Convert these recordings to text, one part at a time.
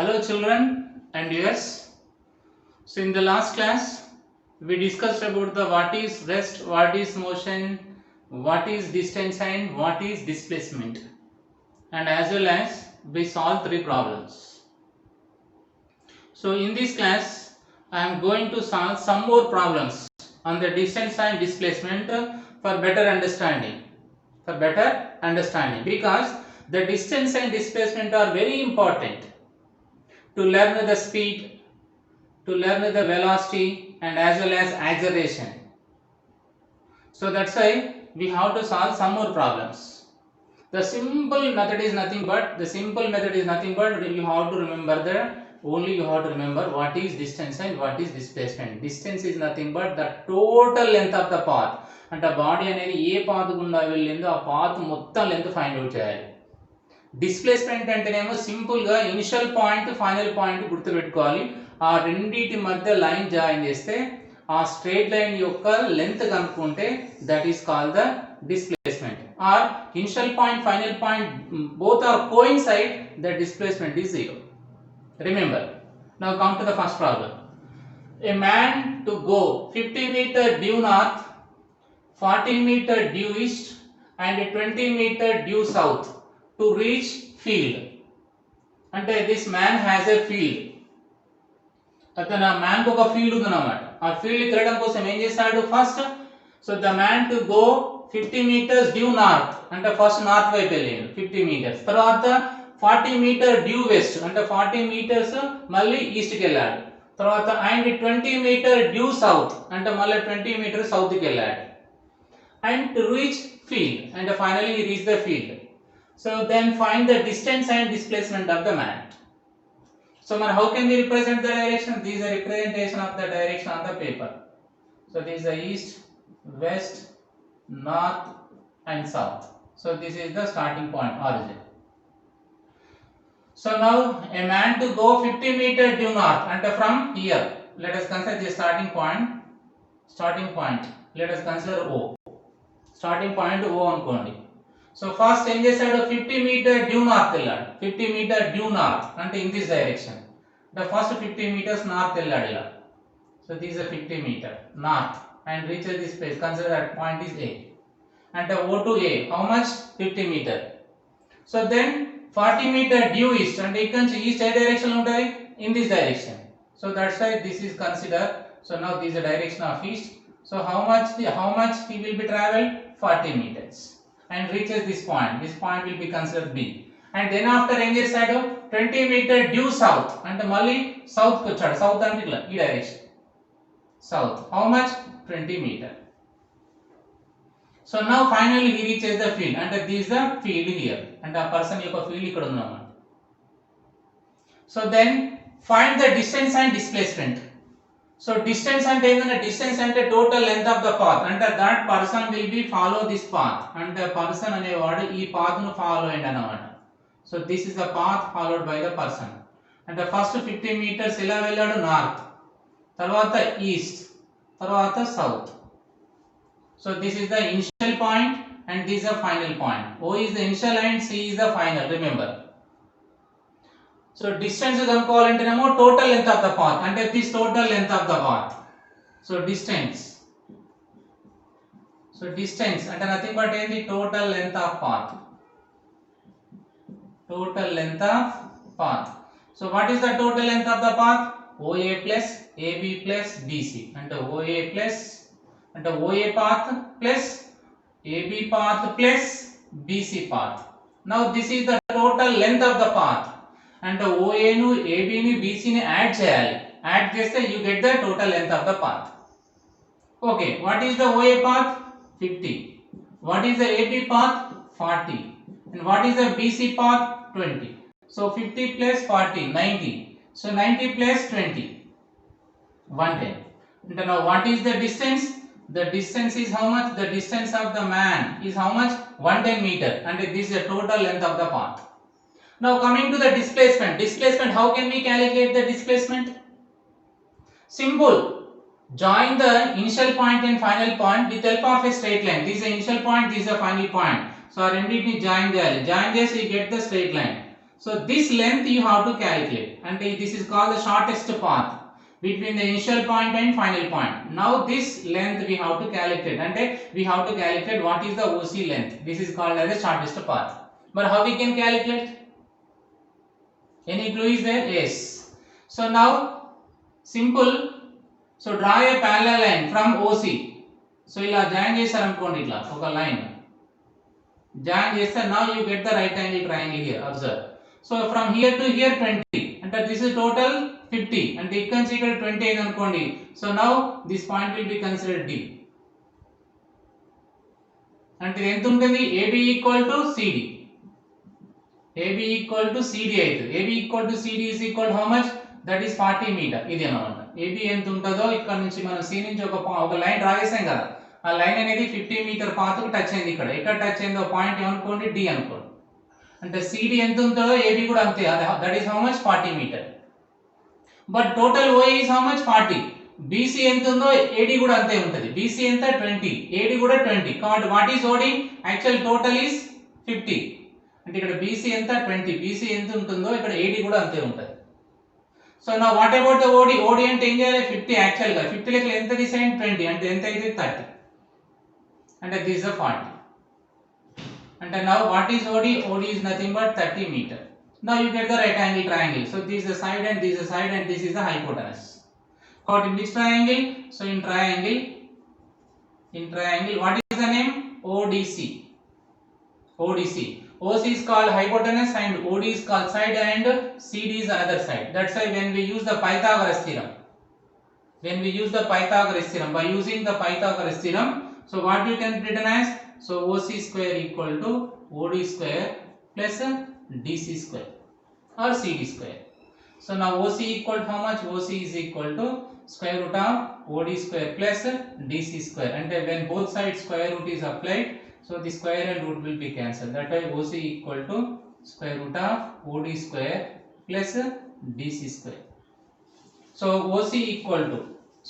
Hello children and viewers. So in the last class we discussed about the what is rest, what is motion, what is distance and what is displacement, and as well as we solved three problems. So in this class I am going to solve some more problems on the distance and displacement for better understanding. Because the distance and displacement are very important to learn the speed, to learn the velocity and as well as acceleration. So that's why we have to solve some more problems. The simple method is nothing but you have to remember what is distance and what is displacement. Distance is nothing but the total length of the path. అంటే body అనేది ఏ path గుండా వెళ్ళిందో ఆ path మొత్తం length find out చేయాలి. Displacement అంటేనేమో సింపుల్గా initial point final point గుర్తుపెట్టుకోవాలి. ఆ రెండింటి మధ్య లైన్ జాయిన్ చేస్తే ఆ స్ట్రైట్ లైన్ యొక్క లెంత్ కనుక్కుంటే that is called the displacement. Or initial point final point both are coincide, the displacement is zero. Remember. Now come to the first problem. A man to go 50 meter due north, 40 meter due east and 20 meter due south to reach field. అంటే this man has a field. అతను ఆ man కు ఒక field ఉందన్నమాట. ఆ field తిరగడం కోసం ఏం చేశాడు first? So the man to go 50 metres due north అంటే ఫస్ట్ నార్త్ వైపు వెళ్ళాడు 50 మీటర్స్. తర్వాత 40 మీటర్ డ్యూ వెస్ట్ అంటే 40 మీటర్స్ మళ్ళీ ఈస్ట్ కి వెళ్ళాడు. తర్వాత అండ్ 20 మీటర్ డ్యూ సౌత్ అంటే మళ్ళీ 20 మీటర్ సౌత్ కి వెళ్ళాడు. And to reach field and finally he reach the field. So then find the distance and displacement of the man. So how can we represent the direction? This is a representation of the direction on the paper. So this is the east, west, north and south. So this is the starting point, origin. So now a man to go 50 meter due north and from here let us consider the starting point. Let us consider O. Starting point O అనుకోండి. So first ఏం చేశాడు 50 meter due north వెళ్ళాడు. 50 meter due north అంటే in this direction. The first 50 meters north వెళ్ళాడు ఇలా. So this is a 50 meter north and reaches this place. Consider that point is A. And the O to A how much? 50 meter. So then 40 meter due east and ఇక్కడ నుంచి east ఏ direction ఉంటుంది? In this direction. So that's why this is considered. So now this is the direction of east. So how much he will be traveled? 40 meters. And reaches this point. This point will be considered B. And then after ఏం చేశాడు 20 meter due south అంటే మళ్ళీ south కి వచ్చాడు. South అంటే ఇట్లా ఈ direction south. How much 20 meter. So now finally he reaches the field అంటే దిస్ ద ఫీల్డ్ హియర్ అంటే ఆ పర్సన్ యొక్క ఫీల్డ్ ఇక్కడ ఉందన్నమాట. So then find the distance and displacement. So distance అంటే ఏంటంటే డిస్టెన్స్ అంటే total length of the path అంటే that person will be follow this path అంటే పర్సన్ అనేవాడు ఈ పాత్ ను ఫాలో అయ్యింది అన్నమాట. So this is the path followed by the person. అంటే ఫస్ట్ 50 మీటర్స్ ఎలా వెళ్ళాడు నార్త్, తర్వాత ఈస్ట్, తర్వాత south. So this is the initial point and this is the final point. O is the initial and C is the final. Remember. So distance కనుక్కోవాలంటేనేమో total length of the path అంటే this total length of the path. So distance అంటే nothing but ఏంది total length of path. So what is the total length of the path? OA plus AB plus BC అంటే OA plus అంటే OA path plus AB path plus BC path. Now this is the total length of the path. అంటే OA ను AB ని BC ని add చేయాలి. Add చేస్తే you get the total length of the path. Okay, what is the OA path? 50. What is the AB path? 40. And what is the BC path? 20. So 50 plus 40 90. So 90 plus 20 110. And now what is the distance? The distance is how much? The distance of the man is how much? 110 meter and this is the total length of the path. Now coming to the displacement, how can we calculate the displacement? Simple. Join the initial point and final point with help of a straight line. This is the initial point, this is the final point. So our రెండింటిని join చేయాలి. Join చేసి you get the straight line. So this length you have to calculate, and this is called the shortest path between the initial point and final point. Now this length we have to calculate, and we have to calculate what is the OC length. This is called as the shortest path. But how we can calculate? Any clue is there? Yes. So now simple. So draw a parallel line from OC. So ఇలా join చేశారు అనుకోండి, ఇట్లా ఒక line join చేస్తే now you get the right angle triangle here. Observe. So from here to here 20, and this is total 50, and ఇక్కడ నుంచి ఇక్కడ 20 అయింది అనుకోండి. So now this point will be considered D. అంటే ఎంత ఉంటుంది? AB equal to CD. AB equal to CD అయితే AB equal to CD is equal to how much? That is 40 meter. ఇది అన్నమాట. AB ఎంత ఉంటుందో ఇక్కడ నుంచి మనం C నుంచి ఒక లైన్ డ్రా చేసాం కదా, ఆ లైన్ అనేది 50 మీటర్ పాత్ కు టచ్ అయింది. ఇక్కడ ఎక్కడ టచ్ అయిందో పాయింట్ ఏమనుకోండి? D అనుకోండి. అంటే CD ఎంత ఉంటుందో AB కూడా అంతే. That is how much? 40 metre. But total OA is how much? 40. BC ఎంత ఉందో AD కూడా అంతే ఉంటుంది. BC ఎంత? 20, AD కూడా 20. కాబట్టి what is OD? Actual total is 50. అంటే ఇక్కడ BC ఎంత? 20. BC ఎంత ఉంటుందో ఇక్కడ AD కూడా అంతే ఉంటుంది. సో నా what about the OD? OD అంటే ఏం చేయాలి? 50 యాక్చువల్ గా 50 లెక్క ఎంత తీసేయండి? 20. అంటే ఎంత అయితే 30. అంటే దిస్ ఇస్ 40. అంటే now what is OD? OD is nothing but 30 meter. Now you get the right angle triangle. So this is the side and this is the side and this is the hypotenuse. Caught in which triangle? So in triangle what is the name? ODC. ODC. OC is called hypotenuse and OD is called side and CD is another side. That's why when we use the Pythagoras theorem, by using the Pythagoras theorem, so what you can written as? So OC square equal to OD square plus DC square or CD square. So now OC equal to how much? OC is equal to square root of OD square plus DC square. And when both sides square root is applied, so the square and root will be cancelled. That way OC equal to square root of OD square plus DC square. So OC equal to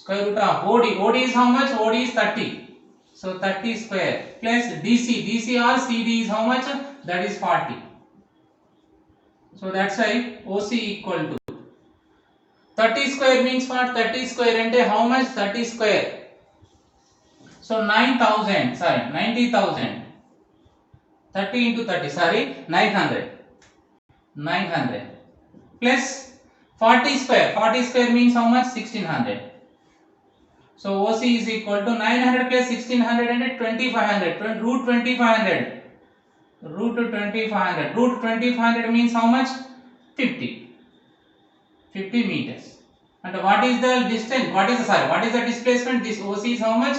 square root of OD. OD is how much? OD is 30. So 30 square plus DC. DC or CD is how much? That is 40. So that's why OC equal to 30 square means what? 30 square and how much? 30 square. So 90,000. 30 into 30. 900 plus 40 square. 40 square means how much? 1600. So OC is equal to 900 plus 1600 and 2500. Root 2500. Root 2500 means how much? 50 meters. And what is the distance? What is the displacement? This OC is how much?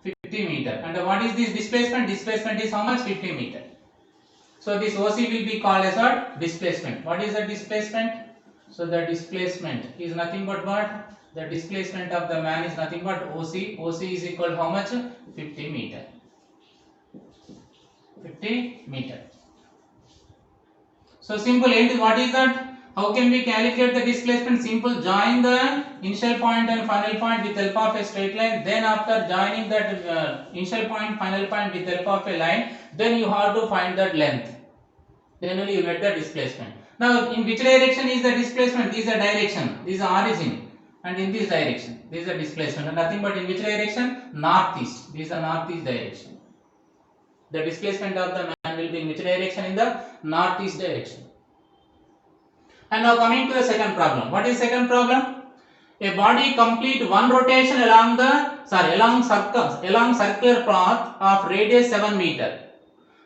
50 meter. And what is this displacement? Displacement is how much? 50 meter. So this OC will be called as what? Displacement. What is the displacement? So the displacement is nothing but what? The displacement of the man is nothing but OC. OC is equal to how much? 50 meter. 50 meter. So simple. What is that? How can we calculate the displacement? Simple. Join the initial point and final point with help of a straight line. Then after joining that initial point, final point with help of a line, then you have to find that length. Then only you get the displacement. Now in which direction is the displacement? This is the direction. This is the origin. And in this direction, this is the displacement. And nothing but in which direction? Northeast. This is the northeast direction. The displacement of the man will be in which direction? In the northeast direction. And now coming to the second problem. What is second problem? A body complete one rotation along circular path of radius 7 meter.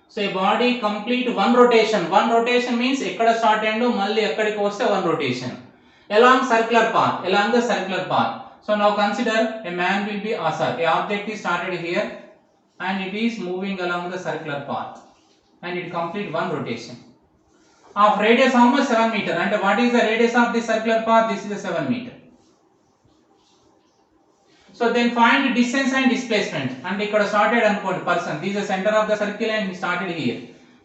So a body complete one rotation. One rotation means ekkada start ayendo malli ekkadiki vaste one rotation. Along the circular path. So now consider a man will be a object is started here and it is moving along the circular path and it complete one rotation of radius how much? 7 meter. And what is the radius of this circular path? This is the 7 meter. So then find distance and displacement. And ikkada started అనుకోండి person. This is the center of the circle and he started here.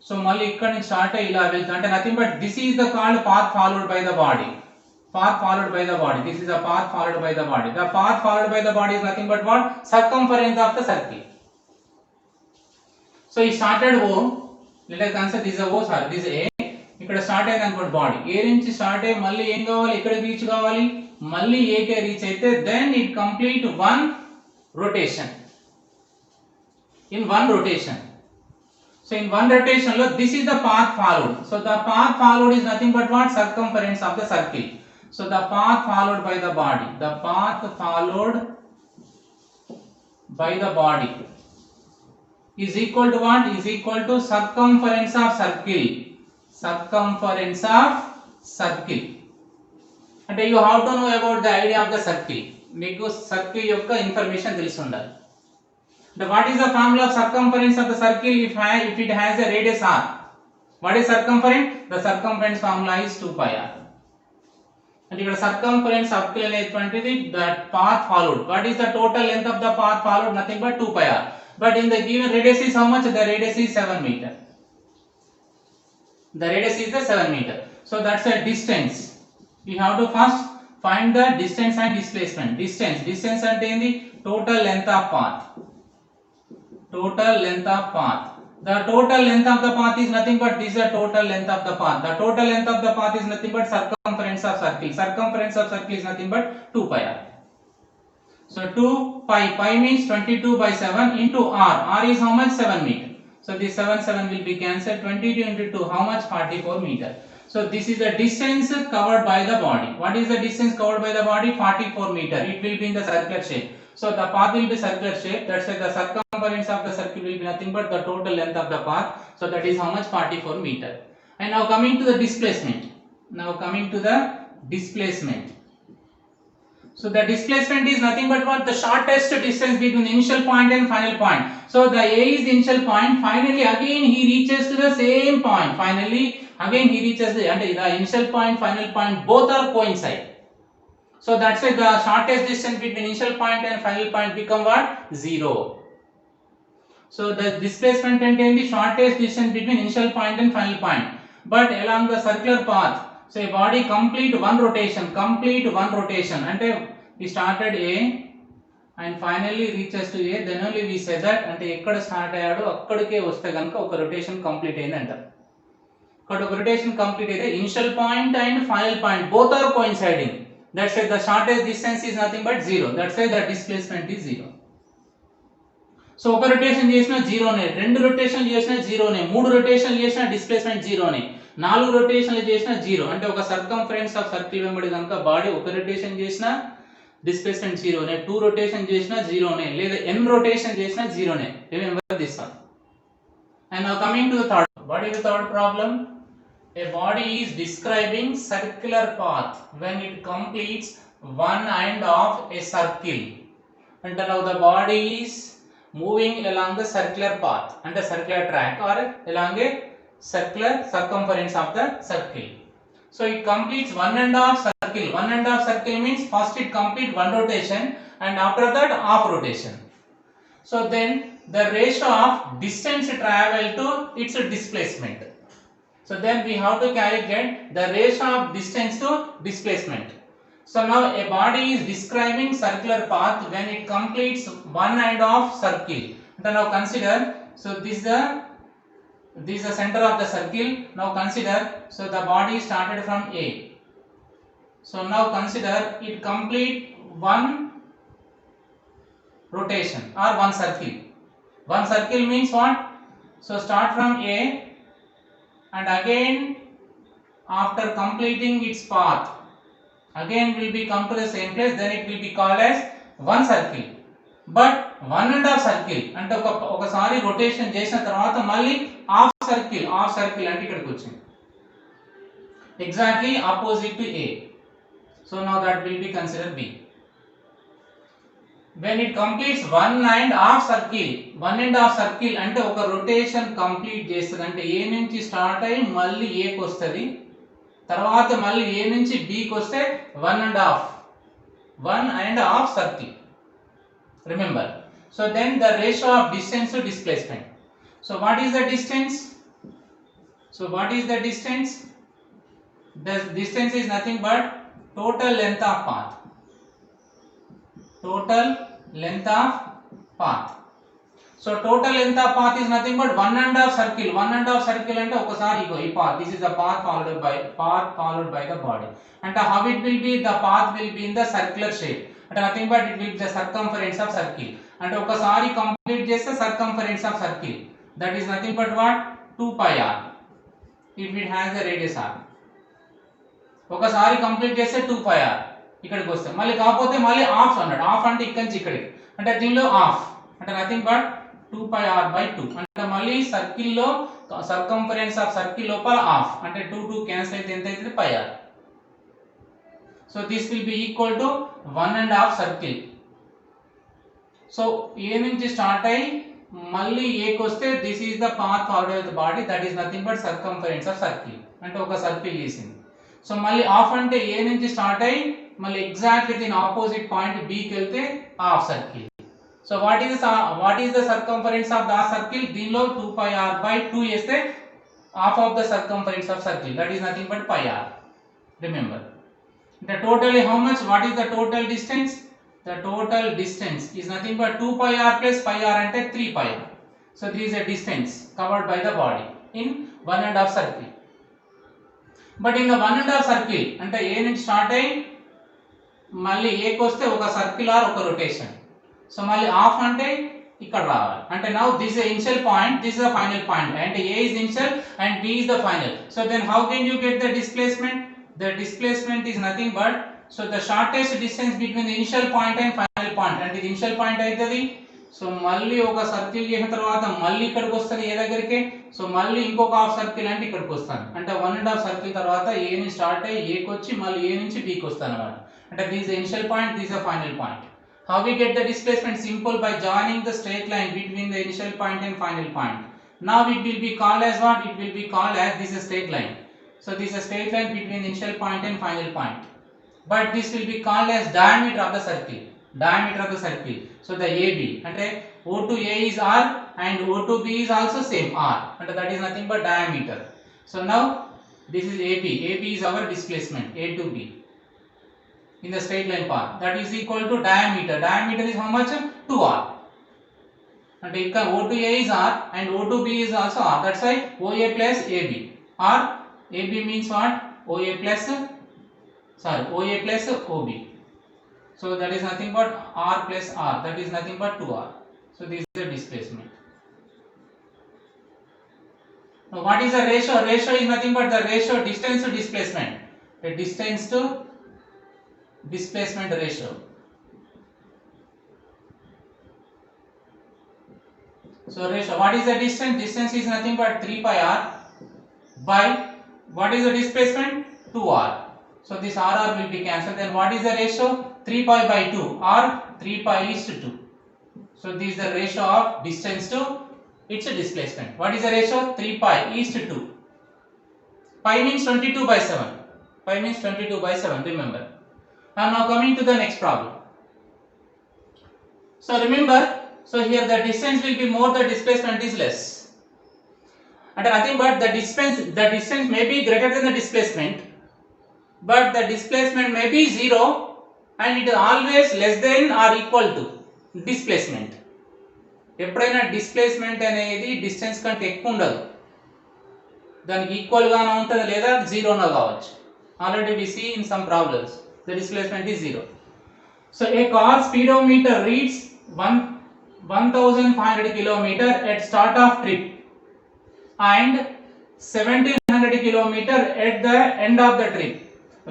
So మళ్ళీ ఇక్కడ నుంచి start అయ్యి ఇలా వెళ్తుంది. అంటే nothing but this is the called path followed by the body. This is a path followed by the body. The path followed by the body is nothing but what? Circumference of the circle. So he started O. Let us consider this is O. This is A. ఇక్కడ start అయింది అనుకోండి body ఏ నుంచి start అయ్యి మళ్ళీ ఏం కావాలి ఎక్కడికి reach కావాలి మళ్ళీ ఏకే రీచ్ అయితే then it complete one rotation in one rotation. So in one rotation lo this is the path followed. So the path followed is nothing but what? Circumference of the circle. So the path followed by the body, the path followed by the body is equal to what? Is equal to circumference of circle. Circumference of circle. And you have to know about the idea of the circle. మీకు circle యొక్క information తెలిసి ఉండాలి. What is the formula of circumference of the circle if it has a radius r? What is circumference? The circumference formula is 2 pi r. And here circumference circle అనేటువంటిది that path followed. What is the total length of the path followed? Nothing but 2 pi r. But in the given radius is how much? The radius is 7 meter. The radius is the 7 meter. So that's a distance. We have to first find the distance and displacement. Distance అంటే ఏంది? Total length of path. Total length of path. The total length of the path is nothing but this is the total length of the path. The total length of the path is nothing but circumference of circle. Circumference of circle is nothing but 2 pi r. So 2 pi, pi means 22 by 7 into r. R is how much? 7 meter. So this 7 will be cancelled. 22 into 2 how much? 44 meter. So this is the distance covered by the body. What is the distance covered by the body? 44 meter. It will be in the circular shape. So the path will be circular shape. That's why the circumference of the circle will be nothing but the total length of the path. So that is how much? 44 meter. And now coming to the displacement. So the displacement is nothing but what? The shortest distance between initial point and final point. So the A is the initial point. Finally again he reaches to the same point. Finally again he reaches the initial point, final point, both are coincide. So that's why the shortest distance between initial point and final point become what? 0. So the displacement and the shortest distance between initial point and final point. But along the circular path, so a body complete one rotation. And we started A and finally reaches to A. Then only we say that and ekkada start ayyado akkadike vaste ganaka oka rotation complete ayindi antaru. Ikkada oka rotation complete ayide initial point and final point both are coinciding. That's why the shortest distance is nothing but 0. That's why the displacement is 0. So ఒక rotation చేసినా 0 నే, రెండు రొటేషన్లు చేసినా 0 నే, మూడు రొటేషన్లు చేసినా displacement 0 నే, నాలుగు రొటేషన్లు చేసినా 0. అంటే ఒక సర్కంఫరెన్స్ ఆఫ్ సర్కిల్ వెంబడి గనుక బాడీ ఒక రొటేషన్ చేసినా డిస్ప్లేస్మెంట్ 0 నే, 2 రొటేషన్ చేసినా 0 నే, లేదా n రొటేషన్ చేసినా 0 నే. Remember this one. And now coming to the third. What is the third problem? A body is describing circular path when it completes one end of a circle. And now the body is moving along the circular path and a circular track or along a circular circumference of the circle. So it completes one end of circle. One end of circle means first it completes one rotation and after that half rotation. So then the ratio of distance traveled to its displacement. So then we have to calculate the ratio of distance to displacement. So now a body is describing circular path when it completes one end of circle. Then now consider, so this is the center of the circle. Now consider, so the body started from A. So now consider it complete one rotation or one circle. One circle means what? So start from A and again after completing its path again will be come to the same place, then it will be called as one circle. But one end of circle అంటే ఒకసారి rotation చేసిన తర్వాత మళ్ళీ half circle అంటే ఇక్కడికి వచ్చింది exactly opposite to A. So now that will be considered B. When it completes one end of circle అంటే ఒక రొటేషన్ కంప్లీట్ చేస్తుంది అంటే A నుంచి స్టార్ట్ అయ్యి మళ్ళీ A కి వస్తుంది, తర్వాత మళ్ళీ A నుంచి B కి వస్తే one and half circle. Remember. So then the ratio of distance to displacement. So what is the distance? The distance is nothing but total length of path. So total ఎంత path is nothing but 1.5 circle. 1.5 circle అంటే ఒకసారి ఇగో ఈ path, this is the path followed by the body. అంటే how it will be, the path will be in the circular shape. అంటే nothing but it will be the circumference of circle. అంటే ఒకసారి complete చేస్తే circumference of circle, that is nothing but what 2 pi r if it has the radius r. ఒకసారి complete చేస్తే 2 pi r ఇక్కడికి వస్తే, మళ్ళీ కాకపోతే మళ్ళీ హాఫ్ అన్నాడు. హాఫ్ అంటే ఇక్కడి నుంచి ఇక్కడికి, అంటే దీనిలో హాఫ్ అంటే nothing but 2 pi r by 2. అంటే మళ్ళీ సర్కిల్ లో సర్కంఫరెన్స్ ఆఫ్ సర్కిల్ లోపల హాఫ్ అంటే 2 2 క్యాన్సిల్ అయితే ఎంత అవుతుంది pi r. So this will be equal to 1.5 circle. So A నుంచి స్టార్ట్ అయ్యి మళ్ళీ ఏకి వస్తే this is the path forward of the body, that is nothing but circumference of circle. అంటే ఒక సర్కిల్ గీసింది. సో మళ్ళీ హాఫ్ అంటే ఏ నుంచి స్టార్ట్ అయ్యి మళ్ళీ ఎగ్జాక్ట్లీ దీని ఆపోజిట్ పాయింట్ బికి వెళ్తే half circle. So what is the circumference of the circle, దీనిలో 2 pi r by 2 వేస్తే half of the circumference of circle, that is nothing but pi r. Remember the totally how much, what is the total distance? The total distance is nothing but 2 pi r plus pi r ante 3 pi r. So this is a distance covered by the body in 1.5 circle. But in the 1.5 circle ante a నుంచి start అయ్యి మళ్ళీ a కి వస్తే ఒక circle are ఒక rotation. So మళ్ళీ half అంటే ఇక్కడ రావాలి. అంటే now this is the initial point, this is the final point, and a is initial and b is the final. So then how can you get the displacement? The displacement is nothing but, so the shortest distance between the initial point and final point, and the initial point aitadi. So మళ్ళీ ఒక circle చేసిన తర్వాత మళ్ళీ ఇక్కడికి వస్తుంది ఏ దగ్గరికి. So మళ్ళీ ఇంకొక హాఫ్ సర్కిల్ అంటే ఇక్కడికి వస్తాను. అంటే 1.5 సర్కిల్ తర్వాత ఏ నుంచి స్టార్ట్ అయ్యి ఏకి వచ్చి మళ్ళీ ఏ నుంచి బికి వస్తాను అన్నమాట. అంటే this the initial point, this the final point. How we get the displacement? Simple, by joining the straight line between the initial point and final point. Now it will be called as what? It will be called as this is straight line. So this is a straight line between initial point and final point. But this will be called as diameter of the circle. Diameter of the circle. So the AB, ante O to A is R and O to B is also same R. And that is nothing but diameter. So now this is AB. AB is our displacement, A to B in the straight line path. That is equal to diameter. Diameter is how much? 2R. And O to A is R and O to B is also R. That's why OA plus AB. Or AB means what? OA plus OB. So that is nothing but R plus R. That is nothing but 2R. So this is the displacement. Now what is the ratio? Ratio is nothing but the ratio distance to displacement. The distance to displacement ratio. So ratio, what is the distance? Distance is nothing but 3 pi r by what is the displacement? 2r. So this r will be cancelled. Then what is the ratio? 3 pi by 2 or 3 pi is to 2. So this is the ratio of distance to its displacement. What is the ratio? 3 pi is to 2. Pi means 22 by 7. Pi means 22 by 7, remember. And now coming to the next problem. So remember, so here the distance will be more, the displacement is less. And nothing but the distance may be greater than the displacement, but the displacement may be 0 and it is always less than or equal to displacement. ఎప్పుడైనా displacement అనేది distance కంటే ఎక్కువ ఉండదు, దానికి equal గానే ఉంటుంది లేదా జీరోనా కావచ్చు. Already we see in some problems the displacement is 0. So a car speedometer reads 1500 km at start of trip and 1700 km at the end of the trip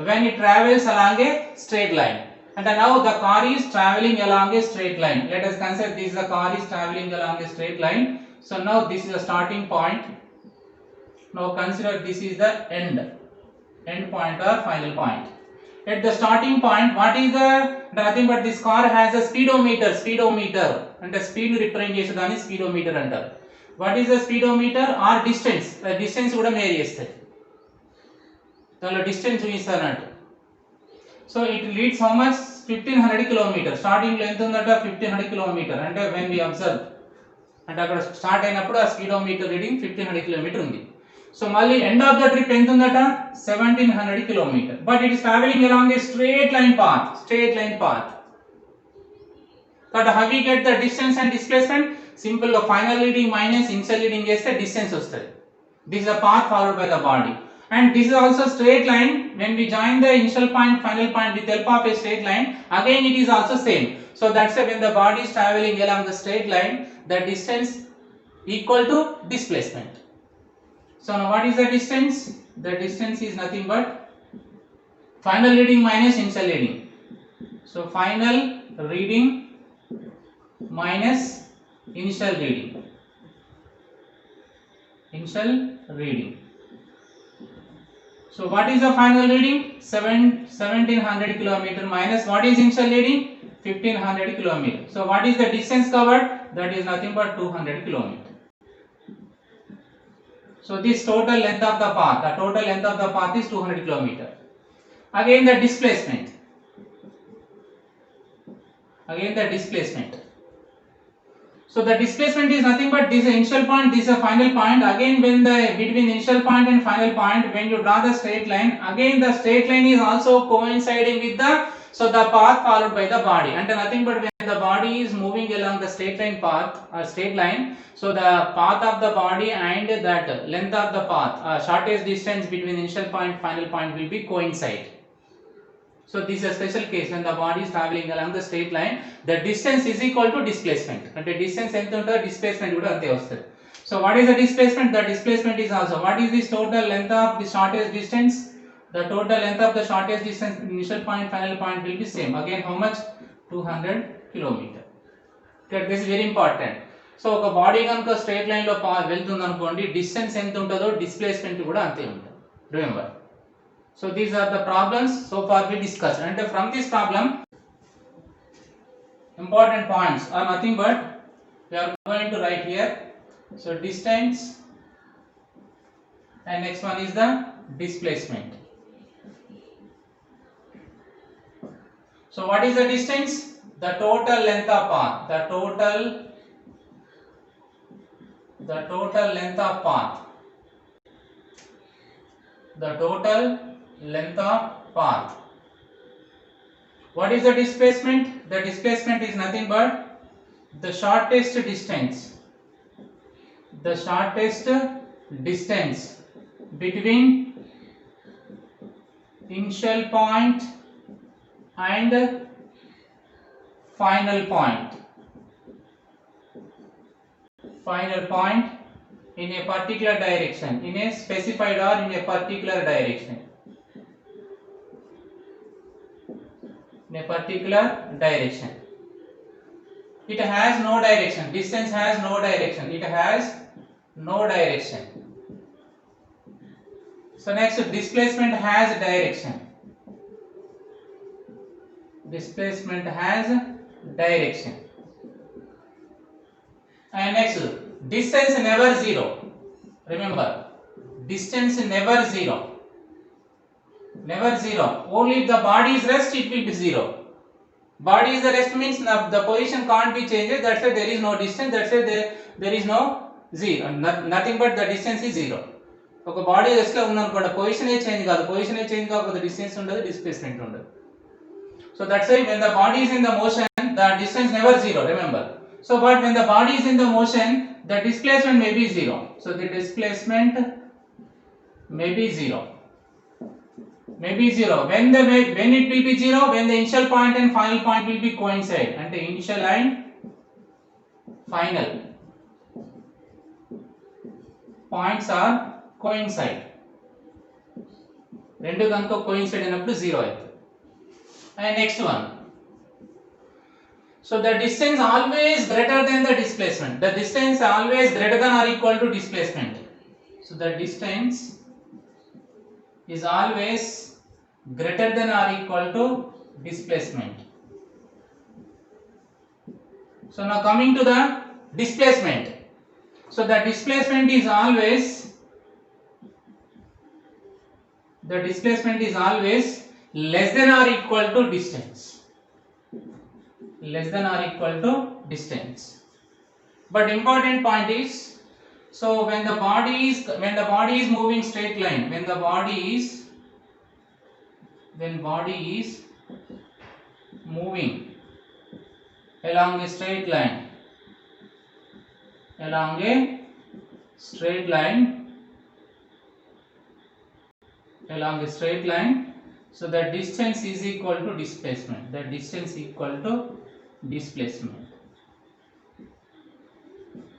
when it travels along a straight line. And now the car is traveling along a straight line. Let us consider this, the car is traveling along a straight line. So now this is the starting point. Now consider this is the end point or final point. At the starting point, what is the nothing but this car has a speedometer అంటే speed represent చేసేదాన్ని speedometer అంటారు. What is the speedometer are distance, distance కూడా మేర్ చేస్తాయి, దానిలో distance చూపిస్తారు అన్నట్టు. So it leads how much 1500 km. Starting లో ఎంత ఉందట 1500 km. అంటే వెన్ వి అబ్జర్వ్ అంటే అక్కడ స్టార్ట్ అయినప్పుడు ఆ స్పీడోమీటర్ రీడింగ్ 1500 km ఉంది. సో మళ్ళీ ఎండ్ ఆఫ్ ద ట్రిప్ ఎంత ఉందట 1700 km. But it is travelling along a straight line path. But how we get the distance and displacement? Simple గా final reading minus initial reading చేస్తే distance వస్తుంది. This is the path followed by the body. And this is also straight line. When we join the initial point final point with help of a straight line, again it is also same. So that's why when the body is traveling along the straight line, the distance equal to displacement. So now what is the distance? The distance is nothing but final reading minus initial reading. So final reading minus initial reading. Initial reading. So what is the final reading? 1700 kilometer minus what is initial reading? 1500 kilometer. So what is the distance covered? That is nothing but 200 kilometer. So this total length of the path, the total length of the path is 200 kilometer. Again the displacement. Again the displacement. So the displacement is nothing but this is initial point, this is a final point. Again when the between initial point and final point, when you draw the straight line, again the straight line is also coinciding with the the path followed by the body. And nothing but when the body is moving along the straight line path or straight line, so the path of the body and that length of the path, shortest distance between initial point final point will be coincide. So this is a special case when the body is traveling along the straight line, the distance is equal to displacement. And the distance ఎంత ఉంటుందో displacement కూడా అంతే వస్తుంది. So what is the displacement? The displacement is also what is this total length of the shortest distance? The total length of the shortest distance initial point final point will be same. Again how much? 200 kilometer. Okay, this is very important. So ఒక body కనుక straight line లో వెళ్తుంది అనుకోండి, distance ఎంత ఉంటుందో displacement కూడా అంతే ఉంటుంది. Remember. So these are the problems so far we discussed, and from this problem important points are nothing but we are going to write here. So distance and next one is the displacement. So what is the distance? The total length of path, the total length of path, the total length of path. What is the displacement? The displacement is nothing but the shortest distance, the shortest distance between initial point and final point, final point in a particular direction, in a specified or in a particular direction, in a particular direction. It has no direction. Distance has no direction. It has no direction. So next, displacement has direction. Displacement has direction. And next, distance never zero. Remember, distance never zero. Never zero. Only if the body is rest, it will be zero. Body is the rest means the position can't be changed. That's why there is no distance. That's why there is no zero. Nothing but the distance is zero. ఒక body rest లో ఉందనుకోండి, position ఏ change కాదు. Position ఏ change కాకపోతే distance ఉండదు, displacement ఉండదు. So that's why when the body is in the motion, the distance never zero. Remember. So but when the body is in the motion, the displacement may be zero. So the displacement may be zero. May be zero. When it will be zero? When the initial point and final point will be coincide. And the initial and final points are coincide. రెండు కనుక coincide అయినప్పుడు zero అవుతుంది. And next one. So the distance always greater than the displacement. The distance always greater than or equal to displacement. So the distance is always greater than or equal to displacement. So now coming to the displacement. So the displacement is always less than or equal to distance. Less than or equal to distance. But important point is, so when the body is moving straight line, when body is moving along a straight line, along a straight line, so the distance is equal to displacement.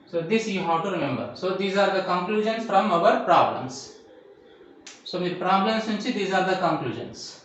So this you have to remember. So these are the conclusions from our problems. So with problems nunchi these are the conclusions.